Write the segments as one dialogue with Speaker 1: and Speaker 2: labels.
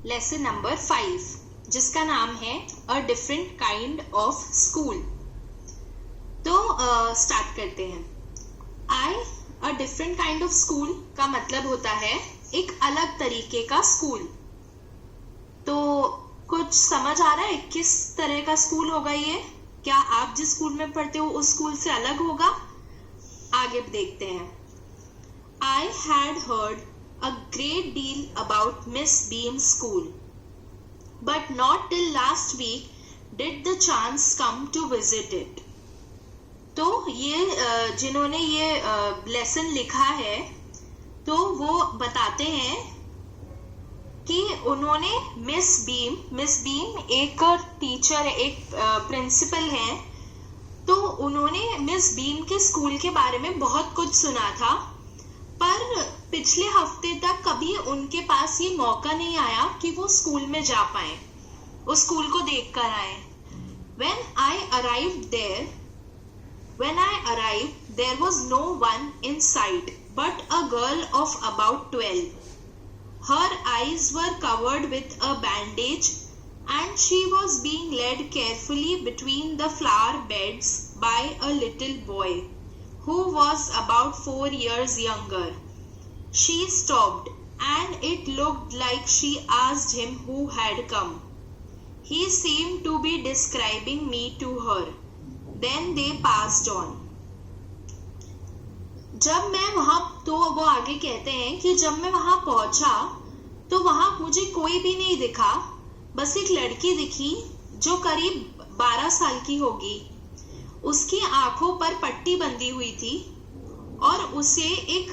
Speaker 1: Lesson number 5 जिसका नाम है a different kind of school. तो स्टार्ट करते हैं। A different kind of school का मतलब होता है एक अलग तरीके का स्कूल। तो कुछ समझ आ रहा है किस तरह का स्कूल होगा ये? क्या आप जिस स्कूल में पढ़ते हो उस स्कूल से अलग होगा? आगे देखते हैं। I had heard a great deal about Miss Beam's school, but not till last week did the chance come to visit it. तो ये जिन्होंने ये लेसन लिखा है तो वो बताते हैं कि उन्होंने मिस बीम एक टीचर, एक प्रिंसिपल हैं, तो उन्होंने मिस बीम के स्कूल के बारे में बहुत कुछ सुना था, पर पिछले हफ्ते तक कभी उनके पास ये मौका नहीं आया कि वो स्कूल में जा पाए, उस स्कूल को देख कर आए। When I arrived, there was no one in sight but a girl of about 12. Her eyes were covered with a bandage and she was being led carefully between the flower beds by a little boy who was about 4 years younger. She stopped and it looked like she asked him who had come. He seemed to be describing me to her. Then they passed on. जब मैं वहां, तो वो आगे कहते हैं कि जब मैं वहां पहुंचा तो वहां मुझे कोई भी नहीं दिखा, बस एक लड़की दिखी जो करीब 12 साल की होगी। उसकी आंखों पर पट्टी बंधी हुई थी और उसे एक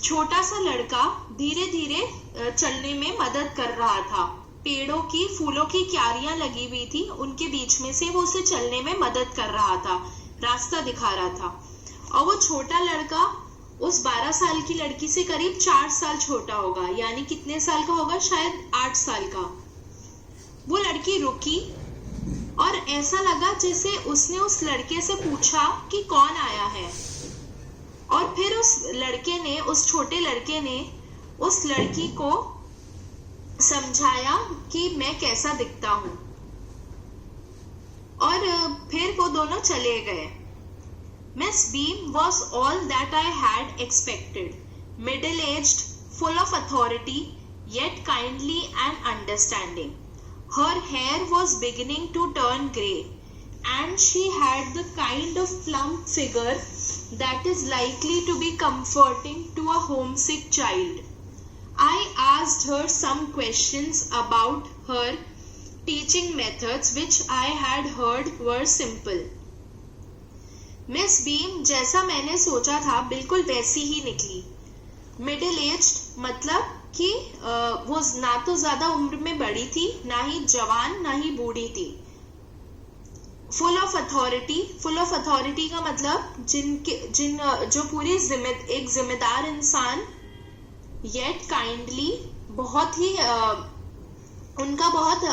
Speaker 1: छोटा सा लड़का धीरे धीरे चलने में मदद कर रहा था। पेड़ों की, फूलों की क्यारियां लगी हुई थी, उनके बीच में से वो उसे चलने में मदद कर रहा था, रास्ता दिखा रहा था। और वो छोटा लड़का उस 12 साल की लड़की से करीब 4 साल छोटा होगा, यानी कितने साल का होगा? शायद 8 साल का। वो लड़की रुकी और ऐसा लगा जैसे उसने उस लड़के से पूछा कि कौन आया है, और फिर उस छोटे लड़के ने उस लड़की को समझाया कि मैं कैसा दिखता हूं, और फिर वो दोनों चले गए। Miss Beam was all that I had expected, middle-aged, full of authority, yet kindly and understanding. Her hair was beginning to turn grey, and she had the kind of plump figure that is likely to be comforting to a homesick child. I asked her some questions about her teaching methods, which I had heard were simple. Miss beam जैसा मैंने सोचा था बिल्कुल वैसी ही निकली। Middle aged मतलब कि वो ना तो ज्यादा उम्र में बड़ी थी, ना ही जवान, ना ही बूढ़ी थी। फुल ऑफ अथॉरिटी का मतलब जो पूरी एक जिम्मेदार इंसान, येट काइंडली, बहुत ही उनका बहुत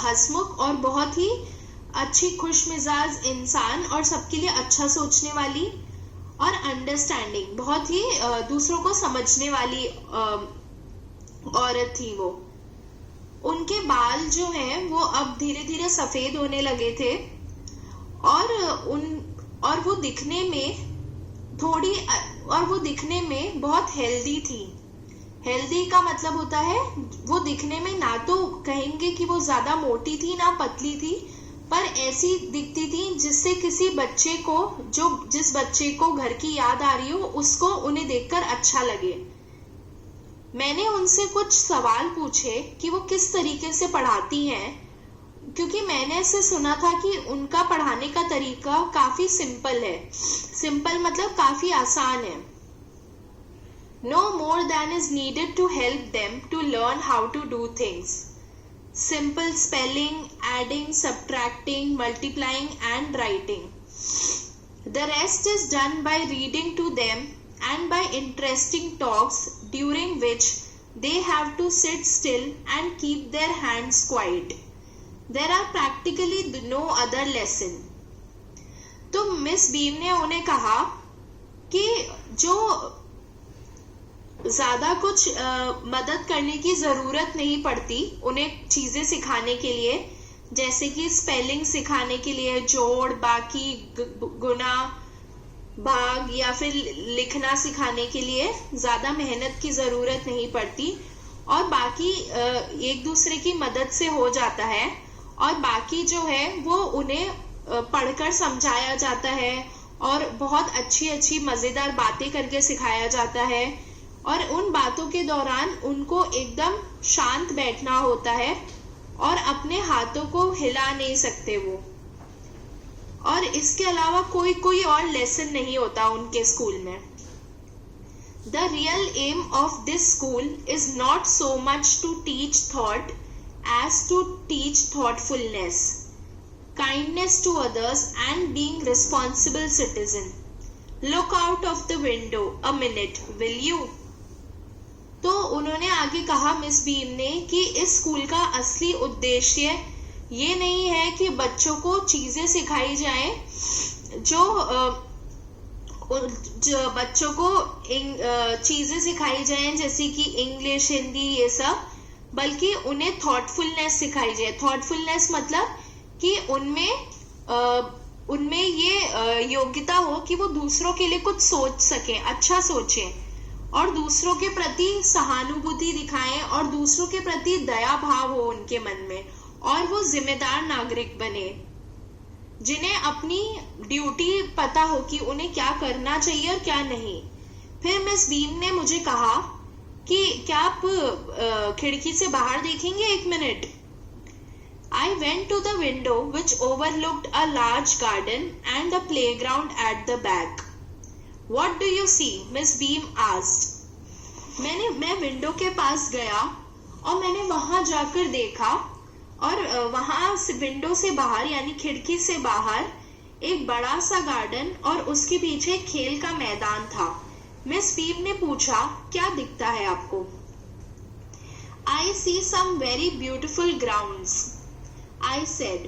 Speaker 1: हंसमुख और बहुत ही अच्छी खुश मिजाज इंसान और सबके लिए अच्छा सोचने वाली, और अंडरस्टैंडिंग, बहुत ही दूसरों को समझने वाली औरत थी वो। उनके बाल जो हैं वो अब धीरे धीरे सफेद होने लगे थे, और वो दिखने में बहुत हेल्दी थी। हेल्दी का मतलब होता है वो दिखने में, ना तो कहेंगे कि वो ज्यादा मोटी थी ना पतली थी, पर ऐसी दिखती थी जिससे किसी बच्चे को, जिस बच्चे को घर की याद आ रही हो, उसको उन्हें देखकर अच्छा लगे। मैंने उनसे कुछ सवाल पूछे कि वो किस तरीके से पढ़ाती हैं, क्योंकि मैंने ऐसे सुना था कि उनका पढ़ाने का तरीका काफी सिंपल है। सिंपल मतलब काफी आसान है। No more than is needed to help them to learn how to do things. Simple spelling, adding, subtracting, multiplying and writing. The rest is done by reading to them and by interesting talks during which they have to sit still and keep their hands quiet. There are practically no other lesson. तो Miss beam ने उन्हें कहा कि जो ज्यादा कुछ मदद करने की जरूरत नहीं पड़ती उन्हें चीजें सिखाने के लिए, जैसे कि स्पेलिंग सिखाने के लिए, जोड़, बाकी, गुना, भाग या फिर लिखना सिखाने के लिए ज्यादा मेहनत की जरूरत नहीं पड़ती, और बाकी एक दूसरे की मदद से हो जाता है। और बाकी जो है वो उन्हें पढ़कर समझाया जाता है और बहुत अच्छी अच्छी मजेदार बातें करके सिखाया जाता है, और उन बातों के दौरान उनको एकदम शांत बैठना होता है और अपने हाथों को हिला नहीं सकते वो। और इसके अलावा कोई और लेसन नहीं होता उनके स्कूल में। The real aim of this school is not so much to teach thought as to teach thoughtfulness, kindness to others and being responsible citizen. Look out of the window a minute, will you? तो उन्होंने आगे कहा miss beam ने कि इस school का असली उद्देश्य ये नहीं है कि बच्चों को चीजें सिखाई जाएं जो बच्चों को चीजें सिखाई जाएं जैसे कि इंग्लिश, हिंदी, ये सब, बल्कि उन्हें थॉटफुलनेस सिखाई जाए। थॉटफुलनेस मतलब कि उनमें ये योग्यता हो कि वो दूसरों के लिए कुछ सोच सकें, अच्छा सोचें और दूसरों के प्रति सहानुभूति दिखाएं और दूसरों के प्रति दया भाव हो उनके मन में, और वो जिम्मेदार नागरिक बने जिन्हें अपनी ड्यूटी पता हो कि उन्हें क्या करना चाहिए और क्या नहीं। फिर मिस बीम ने मुझे कहा कि क्या आप खिड़की से बाहर देखेंगे 1 minute. I went to the window which overlooked a large garden and a playground at the back. What do you see? Miss Beam asked. मैं विंडो के पास गया और मैंने वहां जाकर देखा, और वहां विंडो से बाहर यानी खिड़की से बाहर एक बड़ा सा गार्डन और उसके पीछे खेल का मैदान था। मिस बीम ने पूछा, क्या दिखता है आपको? I see some very beautiful grounds, I said,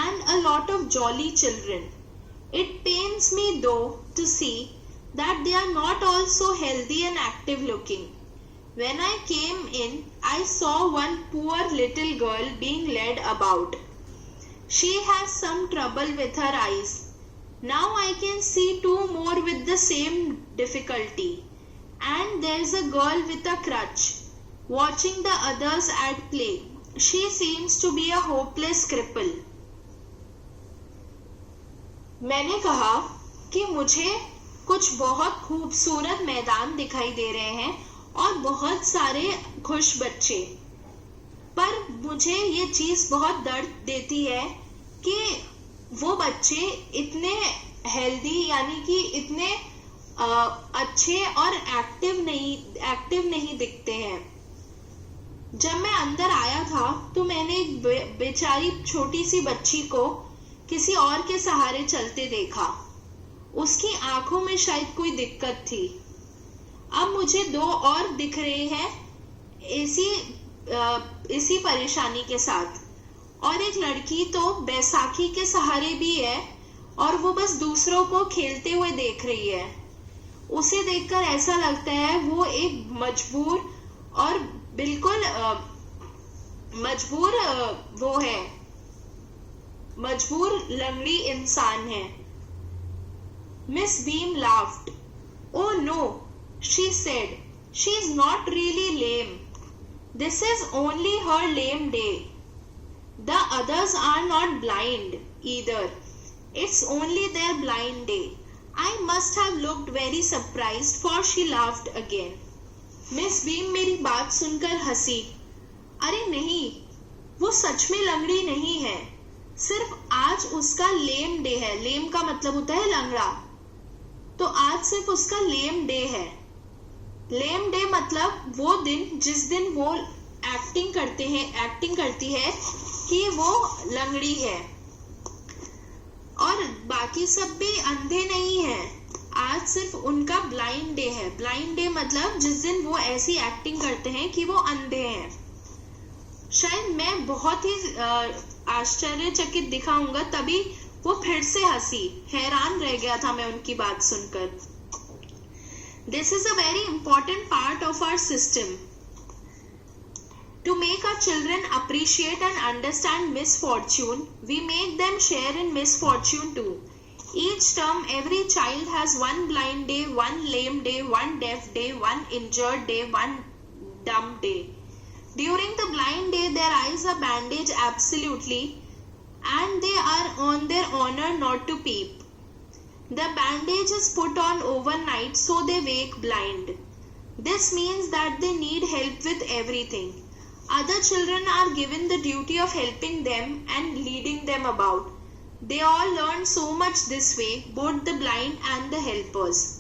Speaker 1: and a lot of jolly children. It pains me though to see that they are not all so healthy and active looking. When I came in, I saw one poor little girl being led about. She has some trouble with her eyes. Now I can see 2 more with the same difficulty. And there's a girl with a crutch, watching the others at play. She seems to be a hopeless cripple. मैंने कहा कि मुझे कुछ बहुत खूबसूरत मैदान दिखाई दे रहे हैं और बहुत सारे खुश बच्चे, पर मुझे ये चीज बहुत दर्द देती है कि वो बच्चे इतने हेल्दी यानी कि इतने अच्छे और एक्टिव नहीं दिखते हैं। जब मैं अंदर आया था तो मैंने एक बेचारी छोटी सी बच्ची को किसी और के सहारे चलते देखा। उसकी आंखों में शायद कोई दिक्कत थी। अब मुझे 2 और दिख रहे हैं इसी परेशानी के साथ, और एक लड़की तो बैसाखी के सहारे भी है और वो बस दूसरों को खेलते हुए देख रही है। उसे देखकर ऐसा लगता है वो एक मजबूर और बिल्कुल मजबूर लंगड़ी इंसान है। Miss beam laughed. Oh no, she said. She is not really lame. This is only her lame day. The others are not blind either. It's only their blind day. I must have looked very surprised, for she laughed again. Miss beam मेरी बात सुनकर हंसी। अरे नहीं, वो सच में लंगड़ी नहीं है, सिर्फ आज उसका लेम डे है। लेम का मतलब होता है लंगड़ा, तो आज सिर्फ उसका लेम डे है। लेम डे मतलब वो दिन जिस दिन वो एक्टिंग करती है कि वो लंगड़ी है, और बाकी सब भी अंधे नहीं है। आज सिर्फ उनका ब्लाइंड डे है। ब्लाइंड डे मतलब जिस दिन वो ऐसी एक्टिंग करते हैं कि वो अंधे हैं। शायद मैं बहुत ही आश्चर्यचकित दिखाऊंगा, तभी वो फिर से हंसी। हैरान रह गया था मैं उनकी बात सुनकर। This is a very important part of our system. To make our children appreciate and understand misfortune, we make them share in misfortune too. Each term, every child has one blind day, one lame day, one deaf day, one injured day, one dumb day. During the blind day, their eyes are bandaged absolutely, and they are on their honor not to peep. The bandage is put on overnight so they wake blind. This means that they need help with everything. Other children are given the duty of helping them and leading them about. They all learn so much this way, both the blind and the helpers.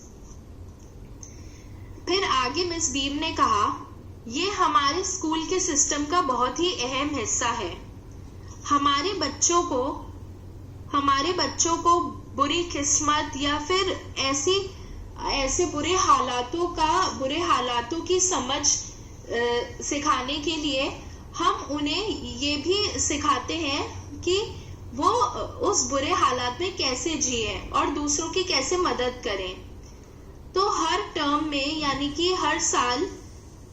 Speaker 1: फिर आगे miss beam ने कहा, ये हमारे school के system का बहुत ही अहम हिस्सा है. हमारे बच्चों को बुरी किस्मत या फिर ऐसे बुरे हालातों की समझ सिखाने के लिए हम उन्हें ये भी सिखाते हैं कि वो उस बुरे हालात में कैसे जिए और दूसरों की कैसे मदद करें. तो हर टर्म में यानी कि हर साल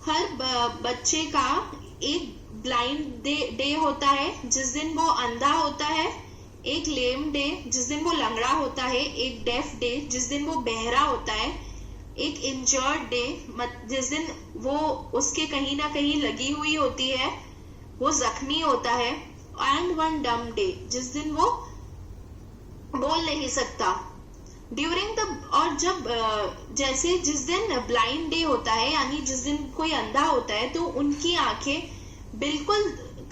Speaker 1: हर बच्चे का एक ब्लाइंड डे होता है जिस दिन वो अंधा होता है, एक लेम डे जिस दिन वो लंगड़ा होता है, एक डेफ डे जिस दिन वो बहरा होता है, एक इंजर्ड डे जिस दिन वो उसके कहीं ना कहीं लगी हुई होती है, वो जख्मी होता है, एंड वन डम डे जिस दिन वो बोल नहीं सकता. और जब जैसे जिस दिन ब्लाइंड डे होता है यानी जिस दिन कोई अंधा होता है तो उनकी आंखें बिल्कुल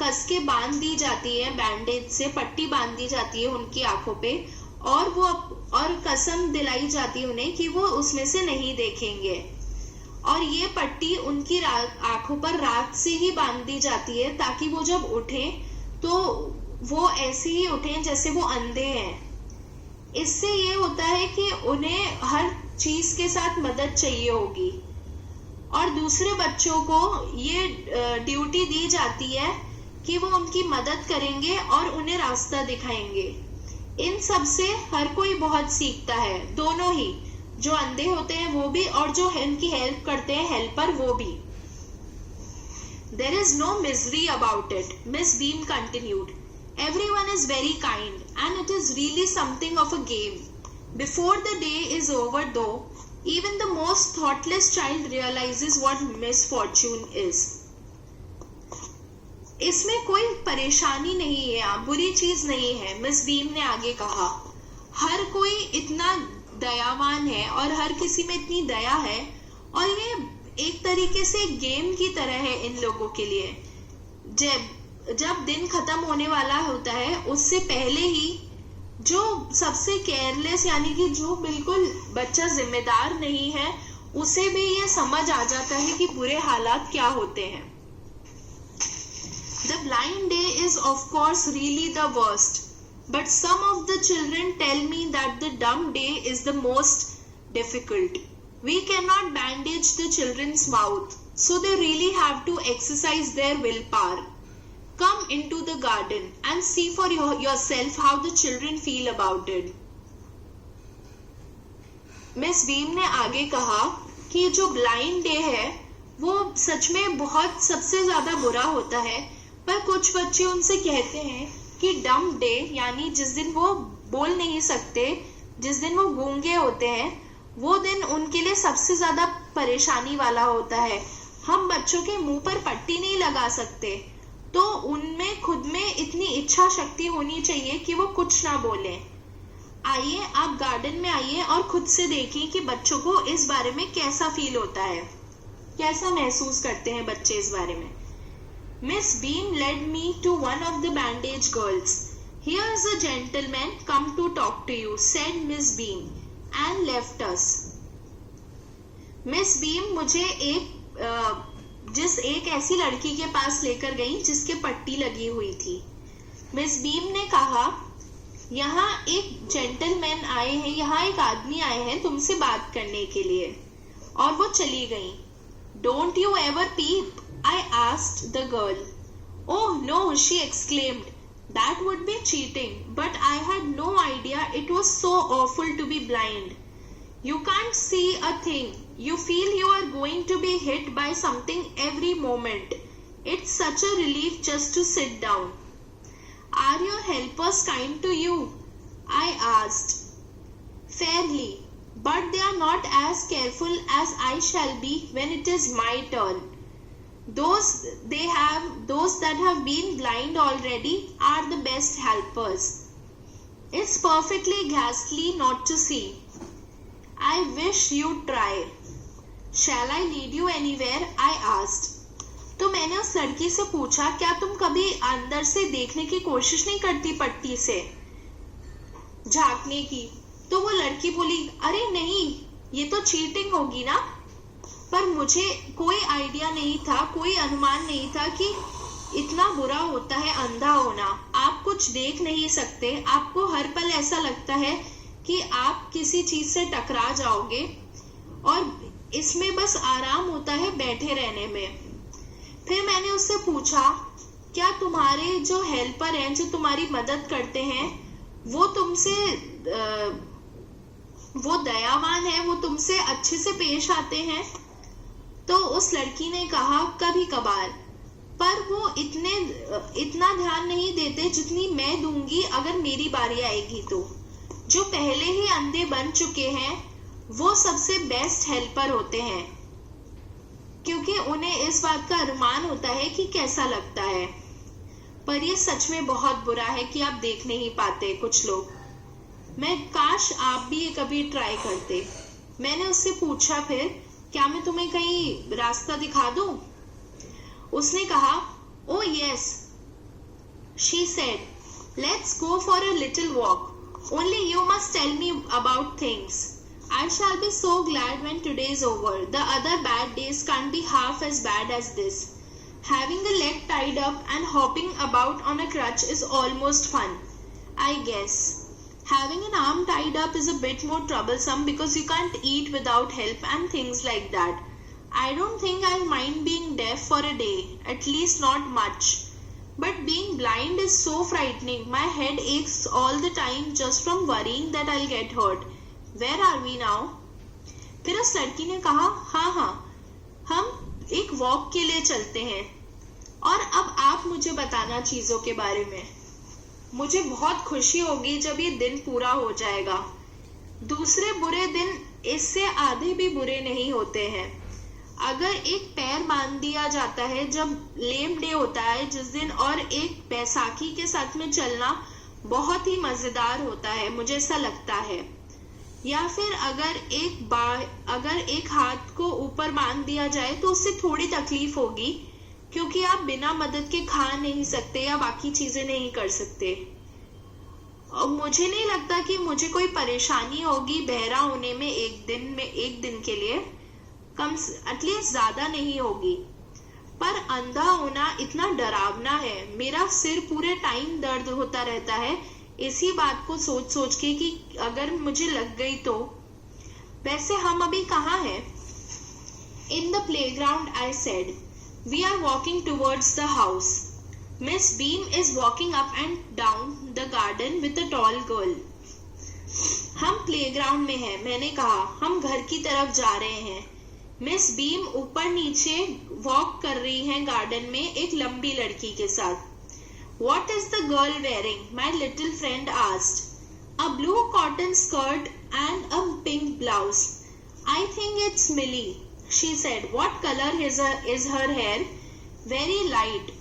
Speaker 1: कस के बांध दी जाती है, बैंडेज से पट्टी बांध दी जाती है उनकी आंखों पे, और कसम दिलाई जाती है उन्हें कि वो उसमें से नहीं देखेंगे. और ये पट्टी उनकी आंखों पर रात से ही बांध दी जाती है ताकि वो जब उठें तो वो ऐसे ही उठें जैसे वो अंधे हैं. इससे ये होता है कि उन्हें हर चीज के साथ मदद चाहिए होगी और दूसरे बच्चों को ये ड्यूटी दी जाती है कि वो उनकी मदद करेंगे और उन्हें रास्ता दिखाएंगे. इन सब से हर कोई बहुत सीखता है, दोनों ही, जो अंधे होते हैं वो भी और जो इनकी हेल्प करते हैं हेल्पर वो भी. There is no misery about it, Miss Beam continued. Everyone is very kind and it is really something of a game. Before the day is over though, even the most thoughtless child realizes what misfortune is. इसमें कोई परेशानी नहीं है, बुरी चीज नहीं है, miss beam ने आगे कहा. हर कोई इतना दयावान है और हर किसी में इतनी दया है और ये एक तरीके से गेम की तरह है इन लोगों के लिए. जब दिन खत्म होने वाला होता है उससे पहले ही जो सबसे केयरलेस यानी कि जो बिल्कुल बच्चा जिम्मेदार नहीं है उसे भी ये समझ आ जाता है कि बुरे हालात क्या होते हैं. The blind day is of course really the worst, but some of the children tell me that the dumb day is the most difficult. We cannot bandage the children's mouth, so they really have to exercise their willpower. Come into the garden and see for yourself how the children feel about it. Miss beam ने आगे कहा कि जो blind day है वो सच में बहुत सबसे ज्यादा बुरा होता है, पर कुछ बच्चे उनसे कहते हैं कि डम डे यानी जिस दिन वो बोल नहीं सकते, जिस दिन वो गूंगे होते हैं, वो दिन उनके लिए सबसे ज्यादा परेशानी वाला होता है. हम बच्चों के मुंह पर पट्टी नहीं लगा सकते, तो उनमें खुद में इतनी इच्छा शक्ति होनी चाहिए कि वो कुछ ना बोले. आइए आप गार्डन में आइए और खुद से देखिए कि बच्चों को इस बारे में कैसा फील होता है, कैसा महसूस करते हैं बच्चे इस बारे में. Miss Beam led me to one of the bandage girls. Here is a gentleman come to talk to you, said Miss Beam, and left us. Miss Beam मुझे एक ऐसी लड़की के पास लेकर गई जिसके पट्टी लगी हुई थी. Miss Beam ने कहा, यहाँ एक जेंटलमैन आए हैं, यहाँ एक आदमी आए हैं तुमसे बात करने के लिए, और वो चली गई. Don't you ever peep? I asked the girl. Oh no, she exclaimed. That would be cheating, but I had no idea it was so awful to be blind. You can't see a thing. You feel you are going to be hit by something every moment. It's such a relief just to sit down. Are your helpers kind to you? I asked. Fairly, but they are not as careful as I shall be when it is my turn. Those that have been blind already are the best helpers. It's perfectly ghastly not to see. I wish you'd try. Shall I lead you anywhere? I asked. तो मैंने उस लड़की से पूछा, क्या तुम कभी अंदर से देखने की कोशिश नहीं करती, पट्टी से झांकने की? तो वो लड़की बोली, अरे नहीं, ये तो चीटिंग होगी ना। पर मुझे कोई आइडिया नहीं था, कोई अनुमान नहीं था कि इतना बुरा होता है अंधा होना। आप कुछ देख नहीं सकते, आपको हर पल ऐसा लगता है कि आप किसी चीज से टकरा जाओगे और इसमें बस आराम होता है बैठे रहने में। फिर मैंने उससे पूछा, क्या तुम्हारे जो हेल्पर हैं, जो तुम्हारी मदद करते हैं, वो तुमसे वो दयावान है, वो तुमसे अच्छे से पेश आते हैं? तो उस लड़की ने कहा, कभी कभार, पर वो इतना ध्यान नहीं देते जितनी मैं दूंगी अगर मेरी बारी आएगी। तो जो पहले ही अंधे बन चुके हैं वो सबसे बेस्ट हेल्पर होते हैं, क्योंकि उन्हें इस बात का अनुमान होता है कि कैसा लगता है। पर ये सच में बहुत बुरा है कि आप देख नहीं पाते कुछ लोग। मैं काश आप भी ये कभी ट्राई करते। मैंने उससे पूछा, फिर क्या मैं तुम्हें कहीं रास्ता दिखा दूं? उसने कहा, oh yes, she said, let's go for a little walk, only you must tell me about things. I shall be so glad when today is over. The other bad days can't be half as bad as this. Having a leg tied up and hopping about on a crutch is almost fun, I guess. Having an arm tied up is a bit more troublesome because you can't eat without help and things like that. I don't think I'll mind being deaf for a day, at least not much. But being blind is so frightening. My head aches all the time just from worrying that I'll get hurt. Where are we now? फिर उस लड़की ने कहा, हाँ, हम एक walk के लिए चलते हैं। और अब आप मुझे बताना चीजों के बारे में। मुझे बहुत खुशी होगी जब ये दिन पूरा हो जाएगा। दूसरे बुरे दिन इससे आधे भी बुरे नहीं होते हैं। अगर एक पैर बांध दिया जाता है जब लेम डे होता है जिस दिन, और एक बैसाखी के साथ में चलना बहुत ही मजेदार होता है, मुझे ऐसा लगता है। या फिर अगर एक हाथ को ऊपर बांध दिया जाए तो उससे थोड़ी तकलीफ होगी, क्योंकि आप बिना मदद के खा नहीं सकते या बाकी चीजें नहीं कर सकते। और मुझे नहीं लगता कि मुझे कोई परेशानी होगी बहरा होने में एक दिन के लिए, कम एटलीस्ट ज्यादा नहीं होगी। पर अंधा होना इतना डरावना है। मेरा सिर पूरे टाइम दर्द होता रहता है इसी बात को सोच के कि अगर मुझे लग गई तो। वैसे हम अभी कहाँ हैं? In the playground, I said. We are walking towards the house. Miss Beam is walking up and down the garden with a tall girl. हम प्लेग्राउंड में हैं, मैंने कहा। हम घर की तरफ जा रहे हैं। मिस बीम ऊपर नीचे वॉक कर रही हैं गार्डन में एक लंबी लड़की के साथ। What is the girl wearing? My little friend asked. A blue cotton skirt and a pink blouse. I think it's Millie, she said. What color is her hair? Very light.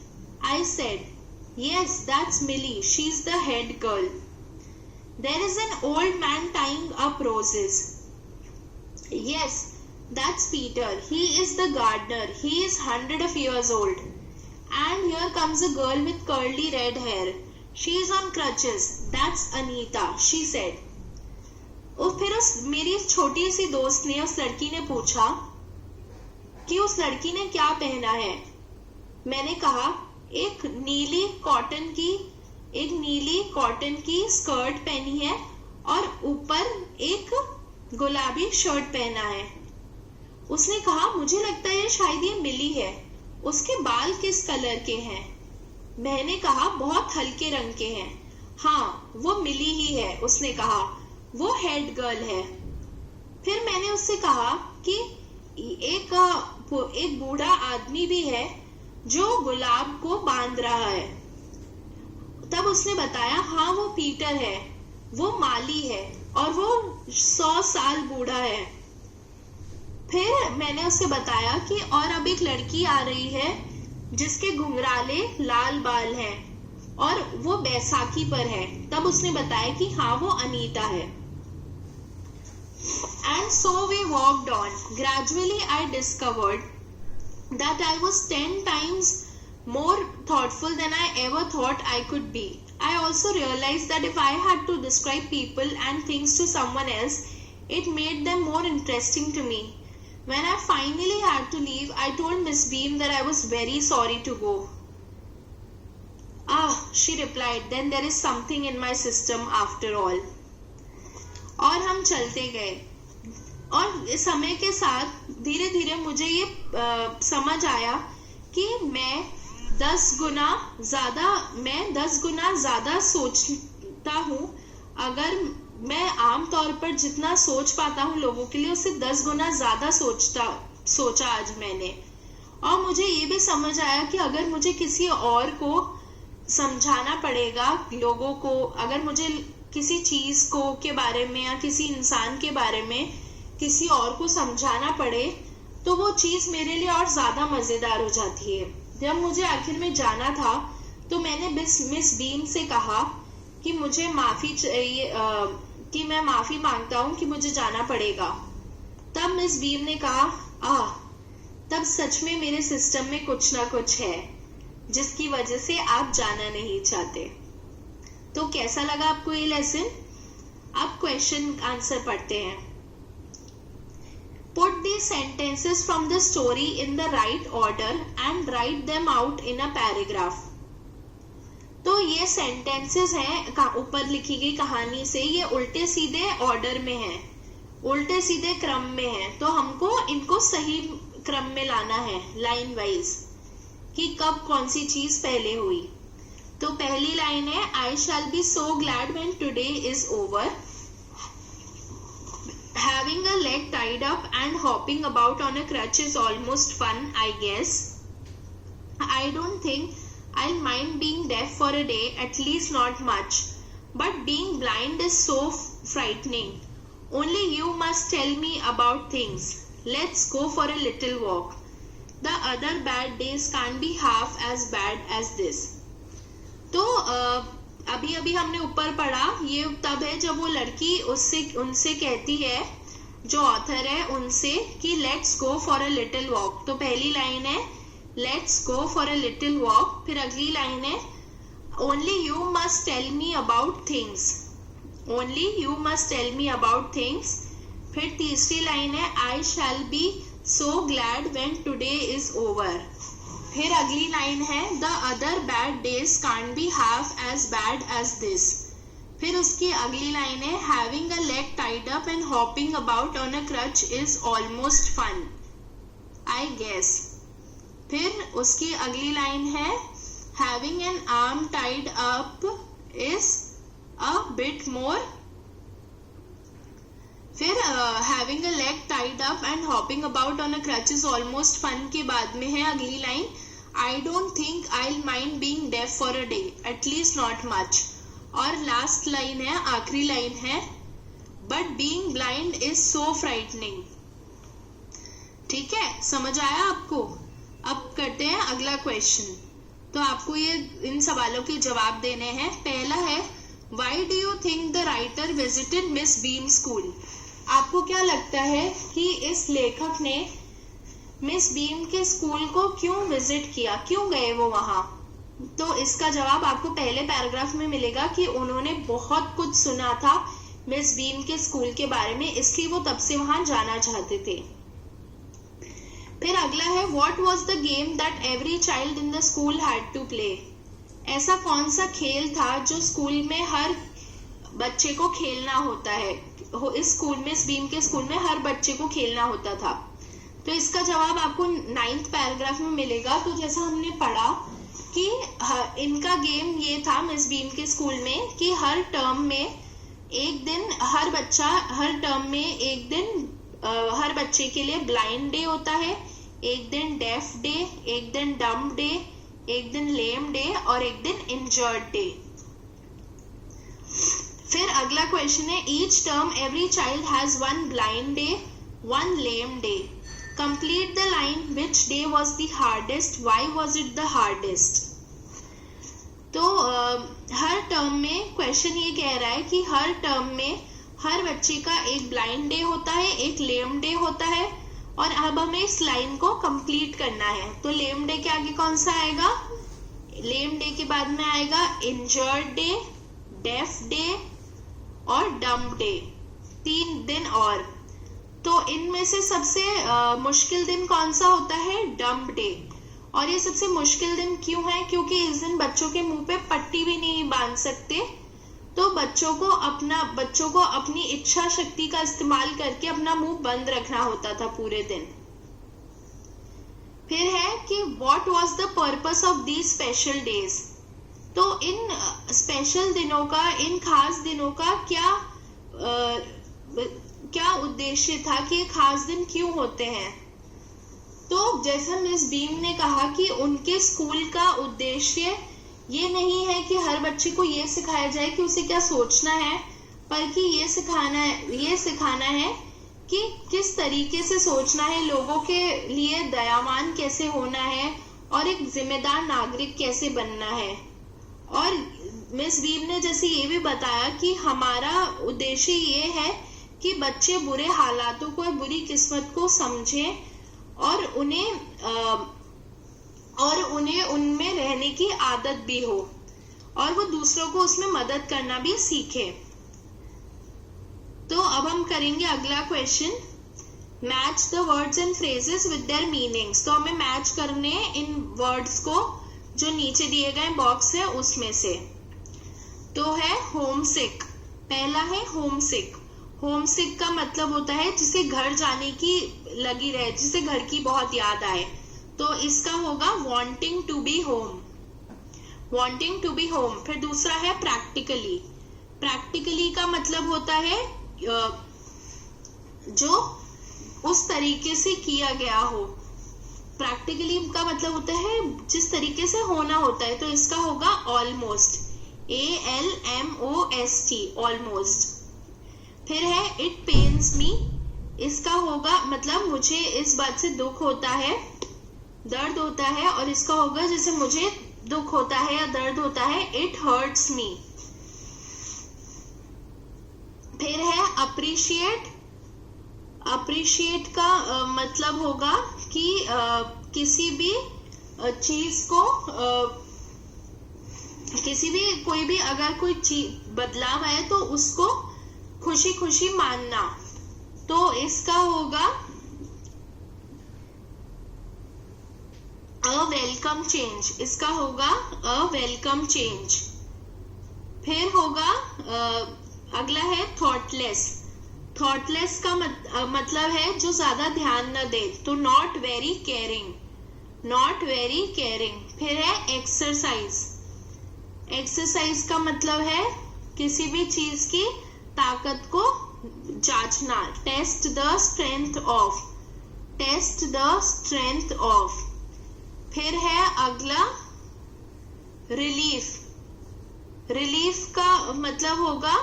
Speaker 1: I said, yes, that's Millie. She's the head girl. There is an old man tying up roses. Yes, that's Peter. He is the gardener. He is 100 of years old. And here comes a girl with curly red hair. She is on crutches. That's Anita, she said. और फिर मेरी छोटी सी दोस्त ने, उस लड़की ने पूछा कि उस लड़की ने क्या पहना है। मैंने कहा, एक नीली कॉटन की स्कर्ट पहनी है और ऊपर एक गुलाबी शर्ट पहना है। उसने कहा, मुझे लगता है शायद ये मिली है। उसके बाल किस कलर के हैं? मैंने कहा, बहुत हल्के रंग के हैं। हाँ, वो मिली ही है। उसने कहा, वो हेड गर्ल है। फिर मैंने उससे कहा कि एक बूढ़ा आदमी भी है जो गुलाब को बांध रहा है। तब उसने बताया, हाँ वो पीटर है, वो माली है और वो 100 साल बूढ़ा है। फिर मैंने उससे बताया कि और अब एक लड़की आ रही है जिसके घुंघराले लाल बाल हैं और वो बैसाखी पर है। तब उसने बताया कि हाँ वो अनीता है। And so we walked on. Gradually I discovered that I was 10 times more thoughtful than I ever thought I could be. I also realized that if I had to describe people and things to someone else, it made them more interesting to me. When I finally had to leave, I told Miss Beam that I was very sorry to go. Ah, she replied, then there is something in my system after all. और हम चलते गए और समय के साथ धीरे धीरे मुझे ये समझ आया कि मैं 10 गुना ज्यादा सोचता हूँ। अगर मैं आम तौर पर जितना सोच पाता हूँ लोगों के लिए, उससे 10 गुना ज्यादा सोचा आज मैंने। और मुझे ये भी समझ आया कि अगर मुझे किसी और को समझाना पड़ेगा, लोगों को, अगर मुझे किसी चीज को के बारे में या किसी इंसान के बारे में किसी और को समझाना पड़े, तो वो चीज मेरे लिए और ज्यादा मजेदार हो जाती है। जब मुझे आखिर में जाना था तो मैंने मिस बीम से कहा कि मुझे माफी चाहिए, कि मैं माफी मांगता हूँ कि मुझे जाना पड़ेगा। तब मिस बीम ने कहा, तब सच में मेरे सिस्टम में कुछ ना कुछ है जिसकी वजह से आप जाना नहीं चाहते। तो कैसा लगा आपको ये लेसन? अब क्वेश्चन आंसर पढ़ते हैं। Put these sentences from the story in the right order and write them out in a paragraph. तो ये सेंटेंसेस हैं ऊपर लिखी गई कहानी से, ये उल्टे सीधे ऑर्डर में हैं, उल्टे सीधे क्रम में हैं। तो हमको इनको सही क्रम में लाना है, लाइन वाइज, कि कब कौन सी चीज पहले हुई। तो पहली लाइन है, I shall be so glad when today is over. Having a leg tied up and hopping about on a crutch is almost fun, I guess. I don't think I'll mind being deaf for a day, at least not much. But being blind is so frightening. Only you must tell me about things. Let's go for a little walk. The other bad days can't be half as bad as this. तो अभी अभी हमने ऊपर पढ़ा, ये तब है जब वो लड़की उनसे कहती है, जो ऑथर है उनसे, कि let's go for a little walk. तो पहली लाइन है let's go for a little walk, फिर अगली लाइन है only you must tell me about things, only you must tell me about things. फिर तीसरी लाइन है I shall be so glad when today is over. फिर अगली line है the other bad days can't be half as bad as this. फिर उसकी अगली line है having a leg tied up and hopping about on a crutch is almost fun, I guess. फिर उसकी अगली लाइन है having an arm tied up is a bit more. फिर having a leg tied up and hopping about on a crutch is almost fun के बाद में है अगली line I don't think I will mind being deaf for a day, at least not much. और last line है, आखिरी line है but being blind is so frightening. ठीक है, समझ आया आपको? अब करते हैं अगला क्वेश्चन। तो आपको ये इन सवालों के जवाब देने हैं। पहला है why do you think the writer visited miss beam school? आपको क्या लगता है कि इस लेखक ने मिस बीम के स्कूल को क्यों विजिट किया, क्यों गए वो वहां? तो इसका जवाब आपको पहले पैराग्राफ में मिलेगा कि उन्होंने बहुत कुछ सुना था मिस बीम के स्कूल के बारे में, इसलिए वो तब से वहां जाना चाहते थे। फिर अगला है what was the game that every child in the school had to play? ऐसा कौन सा खेल था जो स्कूल में हर बच्चे को खेलना होता है? इस स्कूल में, इस बीम के स्कूल में हर बच्चे को खेलना होता था। तो इसका जवाब आपको 9th पैराग्राफ में मिलेगा। तो जैसा हमने पढ़ा कि इनका गेम ये था मिस बीम के स्कूल में कि हर टर्म में एक दिन हर टर्म में एक दिन हर बच्चे के लिए ब्लाइंड डे होता है, एक दिन डेफ डे, एक दिन डम्ब डे, एक दिन लेम डे और एक दिन इंजर्ड डे। फिर अगला क्वेश्चन है, each term every child has one blind day, one lame day. Complete the line, which day was the hardest, why was it the hardest. तो हर टर्म में क्वेश्चन ये कह रहा है कि हर टर्म में हर बच्चे का एक ब्लाइंड डे होता है, एक लेम डे होता है, और अब हमें इस लाइन को कंप्लीट करना है। तो लेम डे के आगे कौन सा आएगा? लेम डे के बाद में आएगा इंजर्ड डे, डेफ डे और डम्ब डे, 3 दिन। और तो इनमें से सबसे मुश्किल दिन कौन सा होता है? Dumb day. और ये सबसे मुश्किल दिन क्यों है? क्योंकि इस दिन बच्चों के मुंह पे पट्टी भी नहीं बांध सकते, तो बच्चों को अपनी इच्छा शक्ति का इस्तेमाल करके अपना मुंह बंद रखना होता था पूरे दिन। फिर है कि what was the purpose of these special days. तो इन स्पेशल दिनों का, इन खास दिनों का क्या उद्देश्य था कि ये खास दिन क्यों होते हैं? तो जैसा मिस बीम ने कहा कि उनके स्कूल का उद्देश्य ये नहीं है कि हर बच्चे को ये सिखाया जाए कि उसे क्या सोचना है, बल्कि ये सिखाना है कि किस तरीके से सोचना है, लोगों के लिए दयावान कैसे होना है और एक जिम्मेदार नागरिक कैसे बनना है। और मिस बीम ने जैसे ये भी बताया कि हमारा उद्देश्य ये है कि बच्चे बुरे हालातों को, बुरी किस्मत को समझें और उन्हें उनमें रहने की आदत भी हो, और वो दूसरों को उसमें मदद करना भी सीखे। तो अब हम करेंगे अगला question, match the words and phrases with their meanings. तो हमें मैच करने इन वर्ड्स को जो नीचे दिए गए बॉक्स है उसमें से। तो है होम सिक, पहला है होम सिक। होम सिक का मतलब होता है जिसे घर जाने की लगी रहे, जिसे घर की बहुत याद आए। तो इसका होगा wanting to be home, wanting to be home. फिर दूसरा है प्रैक्टिकली। प्रैक्टिकली का मतलब होता है जो उस तरीके से किया गया हो। प्रैक्टिकली का मतलब होता है जिस तरीके से होना होता है। तो इसका होगा ऑलमोस्ट, ALMOST, ऑलमोस्ट। फिर है इट पेन्स मी, इसका होगा मतलब मुझे इस बात से दुख होता है, दर्द होता है, और इसका होगा जैसे मुझे दुख होता है या दर्द होता है, इट हर्ट्स मी। फिर है अप्रिशिएट। अप्रिशिएट का मतलब होगा कि किसी भी चीज को, कोई भी अगर कोई चीज बदलाव आए तो उसको खुशी खुशी मानना। तो इसका होगा अ वेलकम चेंज, इसका होगा अ वेलकम चेंज। फिर होगा अगला है थॉटलेस। थॉटलेस का मतलब है जो ज्यादा ध्यान न दे, तो not very caring, not very caring. फिर है एक्सरसाइज। एक्सरसाइज का मतलब है किसी भी चीज की ताकत को जांचना, test the strength of, test the strength of. फिर है अगला रिलीफ। रिलीफ का मतलब होगा,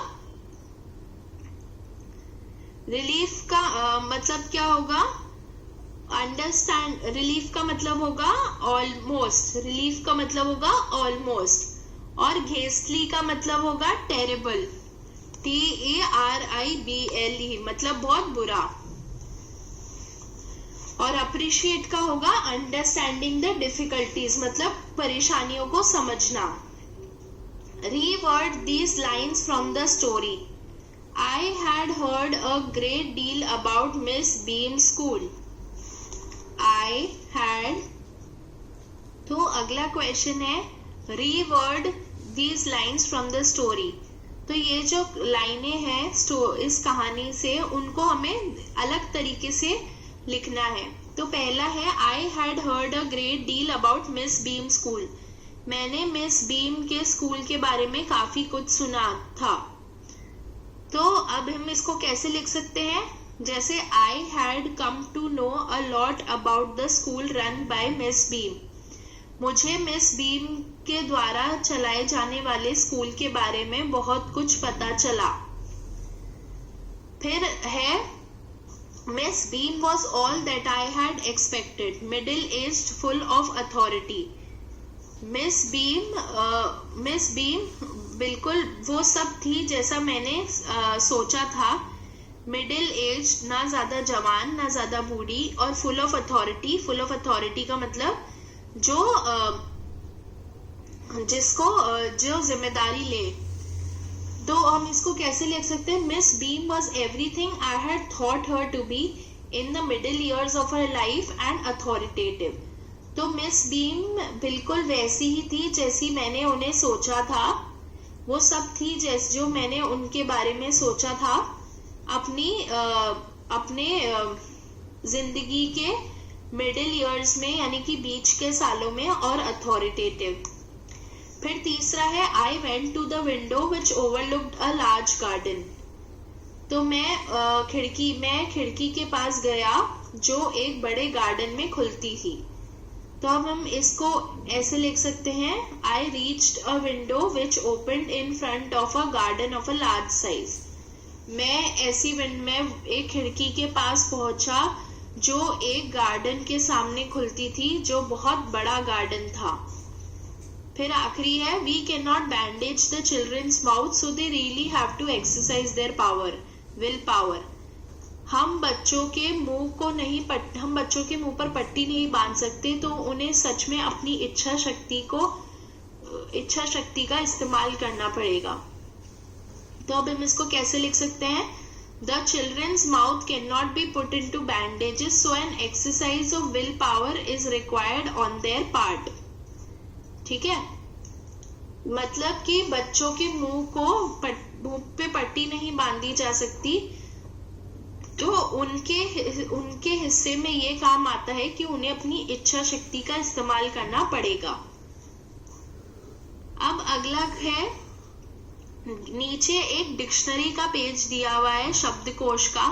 Speaker 1: रिलीफ का मतलब क्या होगा? अंडरस्टैंड। रिलीफ का मतलब होगा ऑलमोस्ट, रिलीफ का मतलब होगा ऑलमोस्ट। और घेस्टली का मतलब होगा टेरेबल, TARIBLE, मतलब बहुत बुरा। और अप्रिशिएट का होगा अंडरस्टैंडिंग द डिफिकल्टीज, मतलब परेशानियों को समझना। Reward these lines from the story. I had heard a great deal about Miss Beam's school. I had, तो अगला क्वेश्चन है reward these lines from the story. तो ये जो लाइनें हैं इस कहानी से, उनको हमें अलग तरीके से लिखना है। तो पहला है I had heard a great deal about Miss Beam's school। मैंने मिस बीम के स्कूल के बारे में काफी कुछ सुना था। तो अब हम इसको कैसे लिख सकते हैं, जैसे I had come to know a lot about the school run by Miss Beam. मुझे मिस बीम के द्वारा चलाए जाने वाले स्कूल के बारे में बहुत कुछ पता चला। फिर है miss Beam was all that I had expected, middle aged, full of authority. Miss Beam बिल्कुल वो सब थी जैसा मैंने सोचा था। मिडिल एज, ना ज्यादा जवान ना ज्यादा बूढ़ी, और full of authority. Full of authority का मतलब जो जिम्मेदारी ले। तो हम इसको कैसे लिख सकते हैं, Miss Beam was everything I had thought her to be in the middle years of her life and authoritative. तो मिस बीम बिल्कुल वैसी ही थी जैसी मैंने उन्हें सोचा था। वो सब थी जैसे जो मैंने उनके बारे में सोचा था अपने जिंदगी के मिडिल ईयर्स में, यानी कि बीच के सालों में, और अथॉरिटेटिव। फिर तीसरा है I went to the window which overlooked a large garden. तो मैं खिड़की के पास गया जो एक बड़े गार्डन में खुलती थी। तो अब हम इसको ऐसे लिख सकते हैं, I reached a window which opened in front of a garden of a large size. मैं एक खिड़की के पास पहुंचा जो एक गार्डन के सामने खुलती थी, जो बहुत बड़ा गार्डन था। फिर आखिरी है, we can not bandage the children's mouth so they really have to exercise their will power. हम बच्चों के मुंह पर पट्टी नहीं बांध सकते, तो उन्हें सच में अपनी इच्छा शक्ति का इस्तेमाल करना पड़ेगा। तो अब हम इसको कैसे लिख सकते हैं, the children's mouth can not be put into bandages so an exercise of will power is required on their part. ठीक है, मतलब कि बच्चों के मुंह पे पट्टी नहीं बांधी जा सकती, तो उनके हिस्से में ये काम आता है कि उन्हें अपनी इच्छा शक्ति का इस्तेमाल करना पड़ेगा। अब अगला है, नीचे एक डिक्शनरी का पेज दिया हुआ है शब्दकोश का।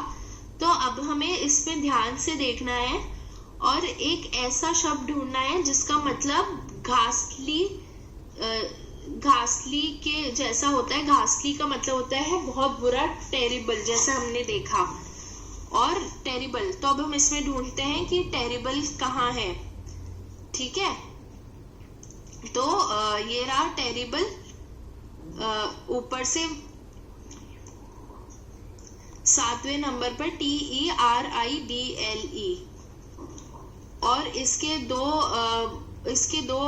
Speaker 1: तो अब हमें इसमें ध्यान से देखना है और एक ऐसा शब्द ढूंढना है जिसका मतलब घासली के जैसा होता है। घासली का मतलब होता है बहुत बुरा, टेरिबल, जैसा हमने देखा। और टेरिबल, तो अब हम इसमें ढूंढते हैं कि टेरिबल कहाँ है। ठीक है, तो ये रहा टेरिबल, ऊपर से 7वें नंबर पर TERIBLE। और इसके दो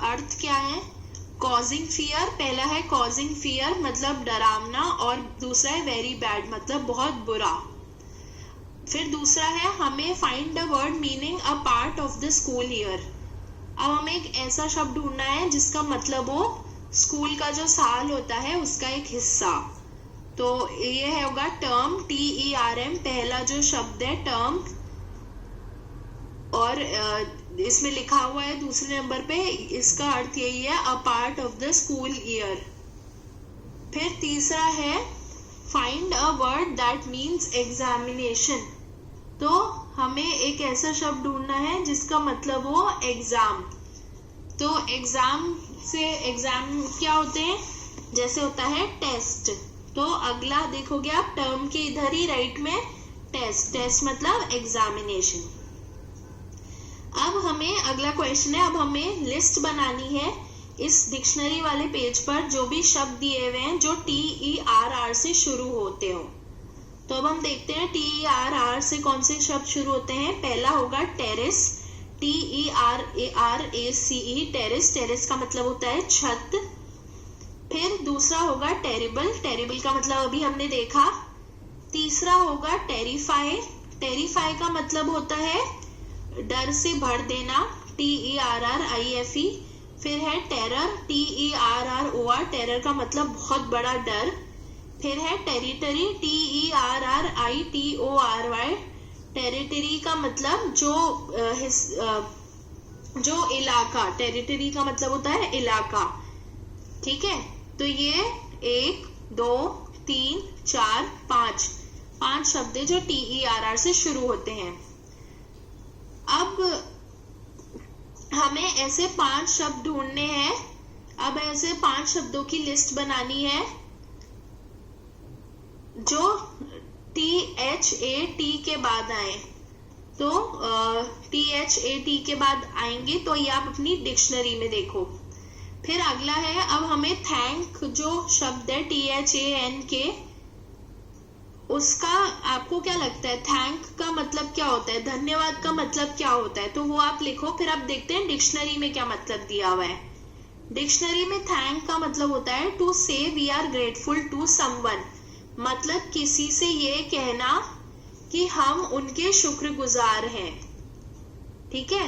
Speaker 1: अर्थ क्या है, कॉजिंग फियर। पहला है कॉजिंग फियर मतलब डरावना, और दूसरा है वेरी बैड मतलब बहुत बुरा। फिर दूसरा है हमें find the word meaning a part of the school year. अब हमें एक ऐसा शब्द ढूंढना है जिसका मतलब हो स्कूल का जो साल होता है उसका एक हिस्सा। तो ये होगा टर्म, TERM पहला जो शब्द है टर्म, और इसमें लिखा हुआ है दूसरे नंबर पे, इसका अर्थ यही है a part of the school year. फिर तीसरा है find a word that means examination. तो हमें एक ऐसा शब्द ढूंढना है जिसका मतलब हो एग्जाम। तो एग्जाम क्या होते हैं, जैसे होता है टेस्ट। तो अगला देखोगे आप टर्म के इधर ही राइट में टेस्ट मतलब एग्जामिनेशन। अब हमें अगला क्वेश्चन है, अब हमें लिस्ट बनानी है इस डिक्शनरी वाले पेज पर जो भी शब्द दिए हुए हैं जो TERR से शुरू होते हो। तो अब हम देखते हैं TERR से कौन से शब्द शुरू होते हैं। पहला होगा टेरेस, TERACE, टेरेस का मतलब होता है छत। फिर दूसरा होगा टेरिबल का मतलब अभी हमने देखा। तीसरा होगा टेरिफाई का मतलब होता है डर से भर देना, TERRIFE। फिर है टेरर, TERROR, टेरर का मतलब बहुत बड़ा डर। फिर है टेरिटरी, TERRITORY, टेरिटरी का मतलब जो इलाका, टेरिटरी का मतलब होता है इलाका। ठीक है, तो ये 1 2 3, 4, 5 शब्द जो TERR से शुरू होते हैं। अब हमें ऐसे 5 शब्द ढूंढने हैं। अब ऐसे 5 शब्दों की लिस्ट बनानी है जो THAT के बाद आए। तो THAT के बाद आएंगे तो ये आप अपनी डिक्शनरी में देखो। फिर अगला है, अब हमें थैंक जो शब्द है THANK, उसका आपको क्या लगता है थैंक का मतलब क्या होता है, धन्यवाद का मतलब क्या होता है, तो वो आप लिखो। फिर आप देखते हैं डिक्शनरी में क्या मतलब दिया हुआ है। डिक्शनरी में थैंक का मतलब होता है to say we are grateful to someone, मतलब किसी से ये कहना कि हम उनके शुक्रगुजार हैं। ठीक है,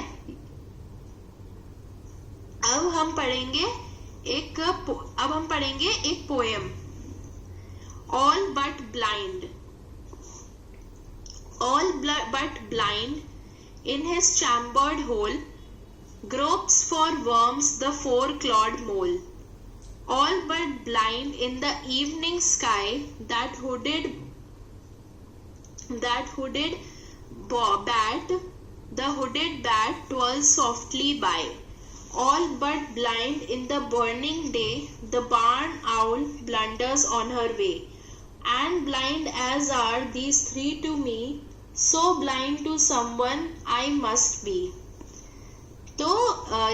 Speaker 1: अब हम पढ़ेंगे एक poem, All but blind in his chambered hole gropes for worms the four-clawed mole. All but blind in the evening sky that hooded bat, the hooded bat twirls softly by. All but blind in the burning day, the barn owl blunders on her way. And blind as are these three to me, so blind to someone I must be. तो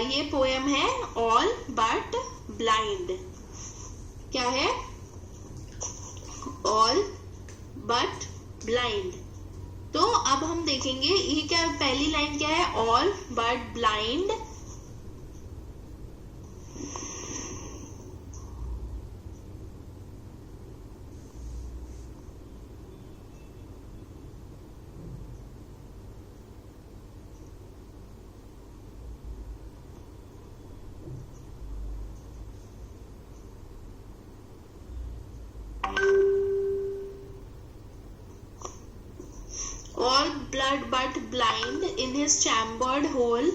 Speaker 1: ये poem है All but blind। क्या है? All but blind। तो अब हम देखेंगे ये क्या, पहली लाइन क्या है, All but blind। All but blind in his chambered hole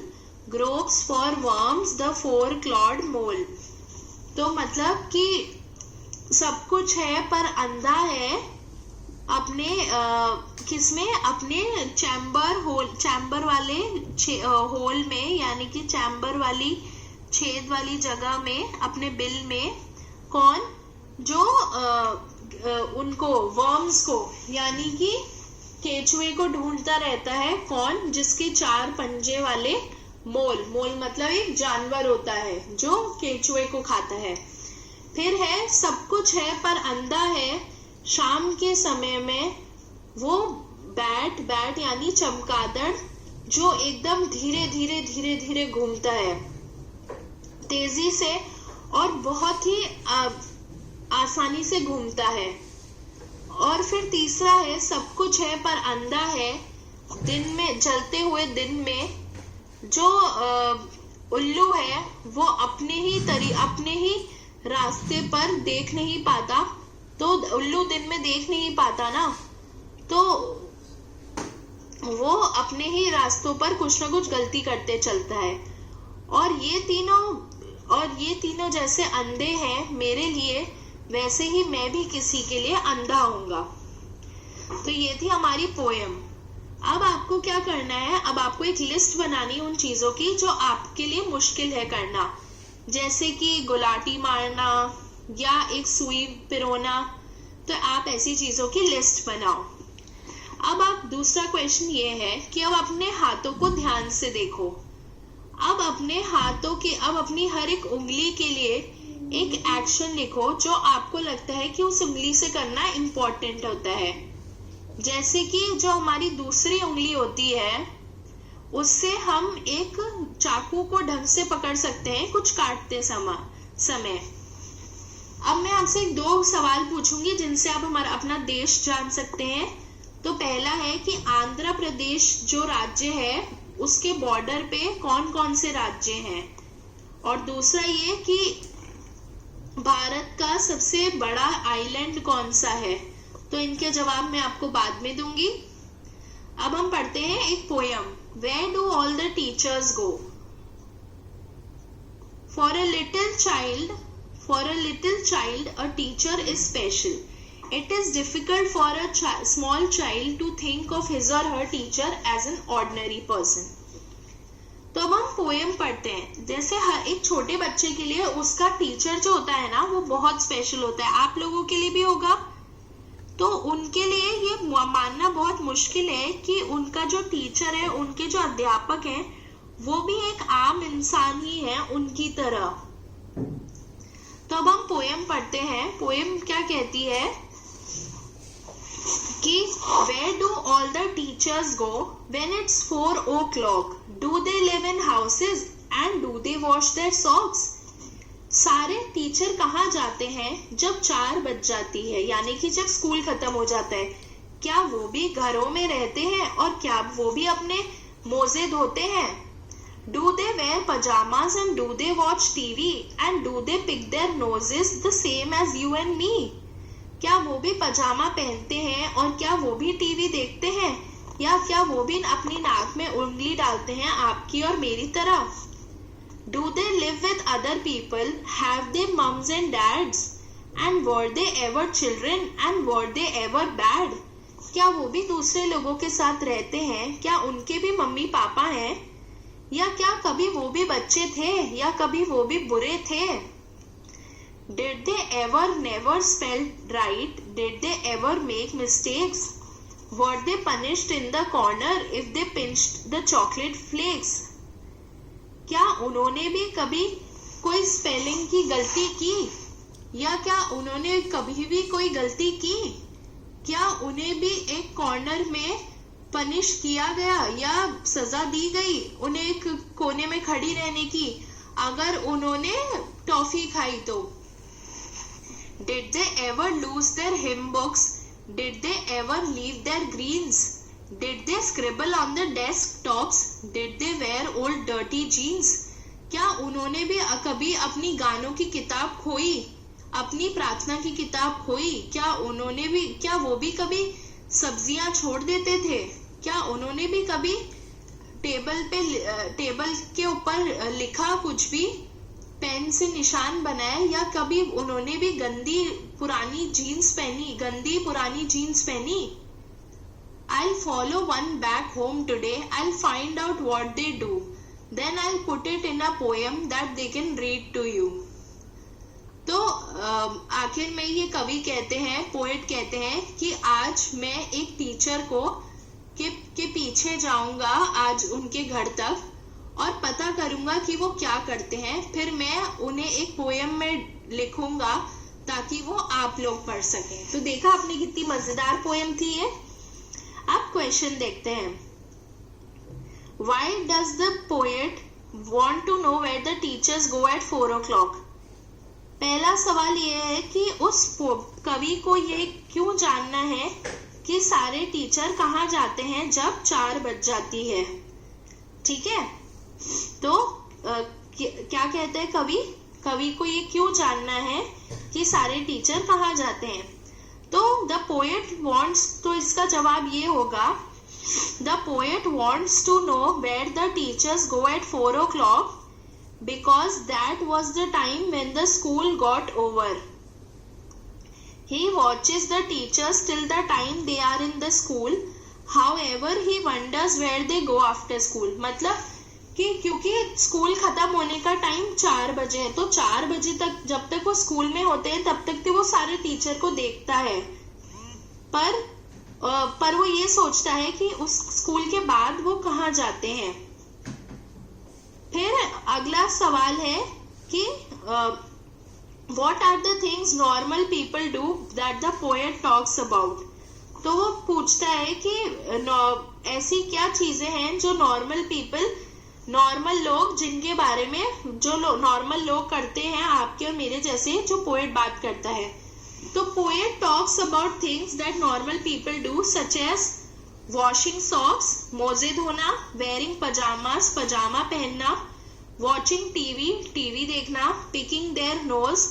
Speaker 1: gropes for worms the four-clawed mole। तो मतलब कि सब कुछ है पर अंधा है अपने किसमें, अपने चैम्बर वाले होल में, यानी कि चैम्बर वाली छेद वाली जगह में, अपने बिल में। कौन? जो उनको वर्म्स को यानी कि केचुए को ढूंढता रहता है। कौन? जिसके 4 पंजे वाले मोल मतलब एक जानवर होता है जो केचुए को खाता है। फिर है सब कुछ है पर अंधा है, शाम के समय में वो बैट यानी चमगादड़ जो एकदम धीरे घूमता है तेजी से और बहुत ही आसानी से घूमता है। और फिर तीसरा है सब कुछ है पर अंधा है, दिन में, जलते हुए दिन में जो उल्लू है वो अपने ही रास्ते पर देख नहीं पाता। तो उल्लू दिन में देख नहीं पाता ना, तो वो अपने ही रास्तों पर कुछ ना कुछ गलती करते चलता है। और ये तीनों जैसे अंधे हैं मेरे लिए, वैसे ही मैं भी किसी के लिए अंधा होऊंगा। तो ये थी हमारी पोएम। अब आपको क्या करना है, अब आपको एक लिस्ट बनानी उन चीजों की जो आपके लिए मुश्किल है करना, जैसे कि गुलाटी मारना या एक सुई पिरोना। तो आप ऐसी चीजों की लिस्ट बनाओ। अब आप दूसरा क्वेश्चन ये है कि अब अपने हाथों को ध्यान से देखो। अब अपनी हर एक उंगली के लिए एक एक्शन लिखो जो आपको लगता है कि उस उंगली से करना इम्पोर्टेंट होता है। जैसे कि जो हमारी दूसरी उंगली होती है उससे हम एक चाकू को ढंग से पकड़ सकते हैं कुछ काटते समय। अब मैं आपसे 2 सवाल पूछूंगी जिनसे आप अपना देश जान सकते हैं। तो पहला है कि आंध्र प्रदेश जो राज्य है उसके बॉर्डर पे कौन कौन से राज्य हैं, और दूसरा ये कि भारत का सबसे बड़ा आइलैंड कौन सा है। तो इनके जवाब मैं आपको बाद में दूंगी। अब हम पढ़ते हैं एक poem, Where do all the teachers go? For a little child, a teacher is special. It is difficult for a small child to think of his or her teacher as an ordinary person. तो अब हम poem पढ़ते हैं. जैसे हर एक छोटे बच्चे के लिए उसका टीचर जो होता है ना वो बहुत स्पेशल होता है. आप लोगों के लिए भी होगा. तो उनके लिए ये मानना बहुत मुश्किल है कि उनका जो टीचर है, उनके जो अध्यापक हैं, वो भी एक आम इंसान ही है उनकी तरह. तो अब हम पोएम पढ़ते हैं. पोएम क्या कहती है कि where do all the teachers go when it's 4 o'clock? Do they live in houses and do they wash their socks? सारे टीचर कहाँ जाते हैं जब 4 बज जाती है, यानी कि जब स्कूल खत्म हो जाता है. क्या वो भी घरों में रहते हैं और क्या वो भी अपने मोजे धोते हैं? Do they wear pajamas and do they watch TV and do they pick their noses the same as you and me? क्या वो भी पजामा पहनते हैं और क्या वो भी टीवी देखते हैं, या क्या वो भी अपनी नाक में उंगली डालते हैं आपकी और मेरी तरह? Do they live with other people? Have they mums and dads? And were they ever children? And were they ever bad? क्या वो भी दूसरे लोगों के साथ रहते हैं? क्या उनके भी मम्मी पापा हैं? या क्या कभी वो भी बच्चे थे या कभी वो भी बुरे थे? Did they ever never spell right? Did they ever make mistakes? Were they punished in the corner if they pinched the chocolate flakes? क्या उन्होंने भी कभी कोई स्पेलिंग की गलती की, या क्या उन्होंने कभी भी कोई गलती की? क्या उन्हें भी एक कॉर्नर में पनिश किया गया या सजा दी गई उन्हें एक कोने में खड़ी रहने की अगर उन्होंने टॉफी खाई तो? Did they ever lose their hymn books? Did they ever leave their greens? Did they scribble on the desktops? Did they wear old dirty jeans? क्या उन्होंने भी कभी अपनी गानों की किताब खोई, अपनी प्रार्थना की किताब खोई? क्या वो भी कभी सब्जियां छोड़ देते थे? क्या उन्होंने भी कभी टेबल के ऊपर लिखा कुछ भी, पेन से निशान बनाए, या कभी उन्होंने भी गंदी पुरानी जीन्स पहनी? I'll follow one back home today. I'll find out what they do. Then I'll put it in a poem that they can read to you. तो आखिर में ये कवि कहते हैं, पोएट कहते हैं कि आज मैं एक टीचर के पीछे जाऊंगा आज उनके घर तक और पता करूंगा कि वो क्या करते हैं. फिर मैं उन्हें एक पोएम में लिखूंगा ताकि वो आप लोग पढ़ सकें. तो देखा आपने कितनी मजेदार पोएम थी ये. अब क्वेश्चन देखते हैं. Why does the poet want to know where the teachers go at 4 o'clock? पहला सवाल ये है कि उस कवि को ये क्यों जानना है कि सारे टीचर कहाँ जाते हैं जब 4 बज जाती है. ठीक है, तो क्या कहते हैं कवि को ये क्यों जानना है कि सारे टीचर कहाँ जाते हैं. तो द पोएट वांट्स, तो इसका जवाब ये होगा, the poet wants to know where the teachers go at 4 o'clock because that was the time when the school got over. He watches the teachers till the time they are in the school. However, he wonders where they go after school. मतलब कि क्योंकि school खत्म होने का time 4 बजे है, तो 4 बजे तक जब तक वो स्कूल में होते हैं तब तक तो वो सारे टीचर को देखता है, पर वो ये सोचता है कि उस स्कूल के बाद वो कहाँ जाते हैं. फिर अगला सवाल है कि what are the things normal people do that the poet talks about. तो वो पूछता है कि ऐसी क्या चीजें हैं जो नॉर्मल लोग जिनके बारे में जो नॉर्मल लोग करते हैं आपके और मेरे जैसे, जो पोएट बात करता है. तो poet talks about things that normal people do such as washing socks, मोजे धोना, वेयरिंग पजामास, पजामा पहनना, वॉचिंग टीवी देखना, पिकिंग देयर नोज,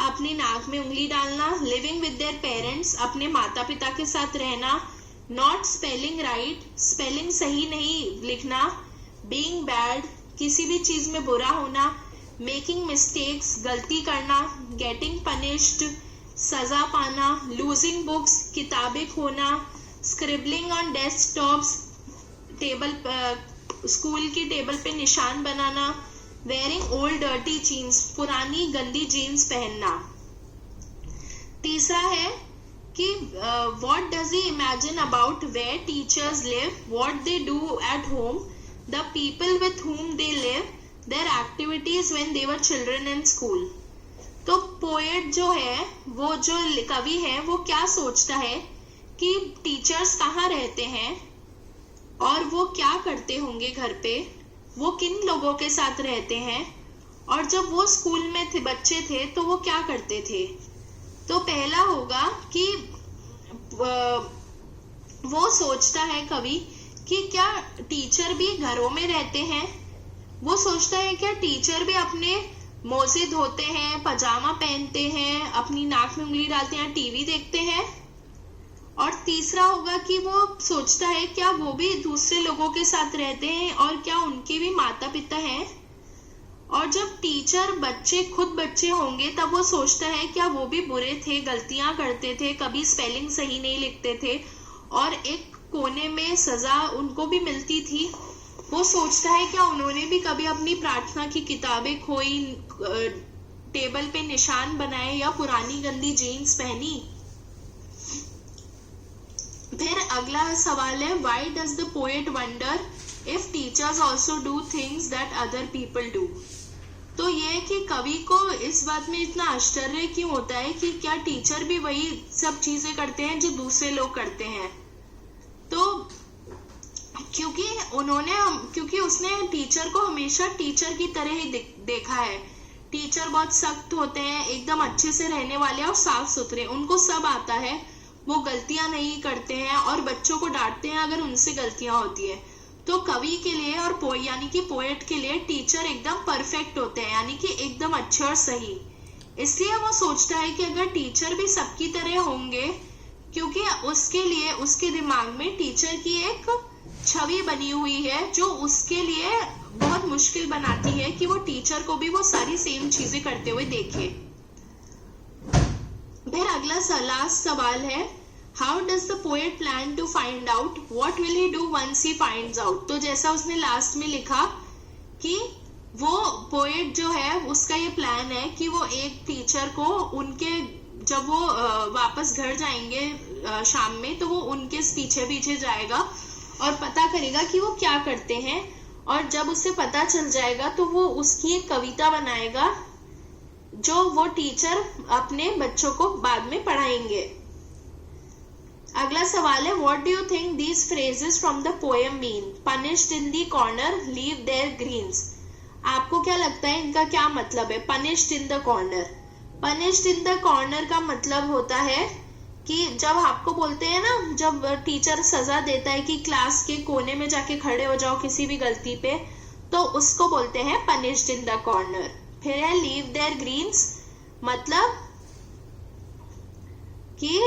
Speaker 1: अपनी नाक में उंगली डालना, लिविंग विद देयर पेरेंट्स, अपने माता पिता के साथ रहना, नॉट स्पेलिंग राइट, स्पेलिंग सही नहीं लिखना, बीइंग बैड, किसी भी चीज में बुरा होना, मेकिंग मिस्टेक्स, गलती करना, गेटिंग पनिश्ड, सजा पाना, लूजिंग बुक्स, किताबें खोना, स्क्रिबलिंग ऑन डेस्कटॉप्स, स्कूल की टेबल पे निशान बनाना, वेयरिंग ओल्ड डर्टी जीन्स, पुरानी गंदी जीन्स पहनना। तीसरा है कि what does he imagine about where teachers live, what they do at home, the people with whom they live, their activities when they were children in school। तो poet जो है, वो जो कवि है, वो क्या सोचता है कि टीचर्स कहाँ रहते हैं और वो क्या करते होंगे घर पे, वो किन लोगों के साथ रहते हैं, और जब वो स्कूल में थे, बच्चे थे, तो वो क्या करते थे। तो पहला होगा कि वो सोचता है कवि कि क्या टीचर भी घरों में रहते हैं। वो सोचता है क्या टीचर भी अपने मोजे धोते हैं, पजामा पहनते हैं, अपनी नाक में उंगली डालते हैं, टीवी देखते हैं। और तीसरा होगा कि वो सोचता है क्या वो भी दूसरे लोगों के साथ रहते हैं और क्या उनके भी माता पिता हैं। और जब टीचर खुद बच्चे होंगे तब वो सोचता है क्या वो भी बुरे थे, गलतियां करते थे, कभी स्पेलिंग सही नहीं लिखते थे और एक कोने में सजा उनको भी मिलती थी। वो सोचता है क्या उन्होंने भी कभी अपनी प्रार्थना की किताबें खोई, टेबल पे निशान बनाए या पुरानी गंदी जीन्स पहनी। फिर अगला सवाल है why does the poet wonder if teachers also do things that other people do. तो ये कि कवि को इस बात में इतना आश्चर्य क्यों होता है कि क्या टीचर भी वही सब चीजें करते हैं जो दूसरे लोग करते हैं। तो क्योंकि उसने टीचर को हमेशा टीचर की तरह ही देखा है। टीचर बहुत सख्त होते हैं, एकदम अच्छे से रहने वाले और साफ सुथरे, उनको सब आता है, वो गलतियां नहीं करते हैं और बच्चों को डांटते हैं अगर उनसे गलतियां होती है। तो कवि के लिए और यानी कि पोएट के लिए टीचर एकदम परफेक्ट होते हैं, यानी कि एकदम अच्छे और सही। इसलिए वो सोचता है कि अगर टीचर भी सबकी तरह होंगे, क्योंकि उसके लिए उसके दिमाग में टीचर की एक छवि बनी हुई है जो उसके लिए बहुत मुश्किल बनाती है कि वो टीचर को भी वो सारी सेम चीजें करते हुए देखे। फिर अगला लास्ट सवाल है how does the poet plan to find out what will he do once he finds out. तो जैसा उसने लास्ट में लिखा कि वो पोएट जो है उसका ये प्लान है कि वो एक टीचर को उनके जब वो वापस घर जाएंगे शाम में, तो वो उनके पीछे पीछे जाएगा और पता करेगा कि वो क्या करते हैं, और जब उसे पता चल जाएगा तो वो उसकी एक कविता बनाएगा जो वो टीचर अपने बच्चों को बाद में पढ़ाएंगे। अगला सवाल है what do you think these phrases from the poem mean, punished in the corner, leave their greens. आपको क्या लगता है इनका क्या मतलब है। Punished in the corner, punished in the corner का मतलब होता है कि जब आपको बोलते हैं ना, जब टीचर सजा देता है कि क्लास के कोने में जाके खड़े हो जाओ किसी भी गलती पे, तो उसको बोलते हैं पनिश्ड इन द कॉर्नर। फिर है लीव देयर ग्रीन्स, मतलब कि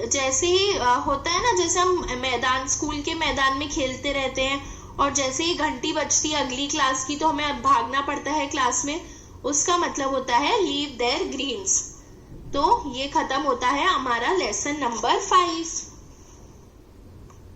Speaker 1: जैसे ही होता है ना, जैसे हम स्कूल के मैदान में खेलते रहते हैं और जैसे ही घंटी बजती है अगली क्लास की तो हमें भागना पड़ता है क्लास में, उसका मतलब होता है लीव देयर ग्रीन्स। तो ये खत्म होता है हमारा लेसन नंबर 5।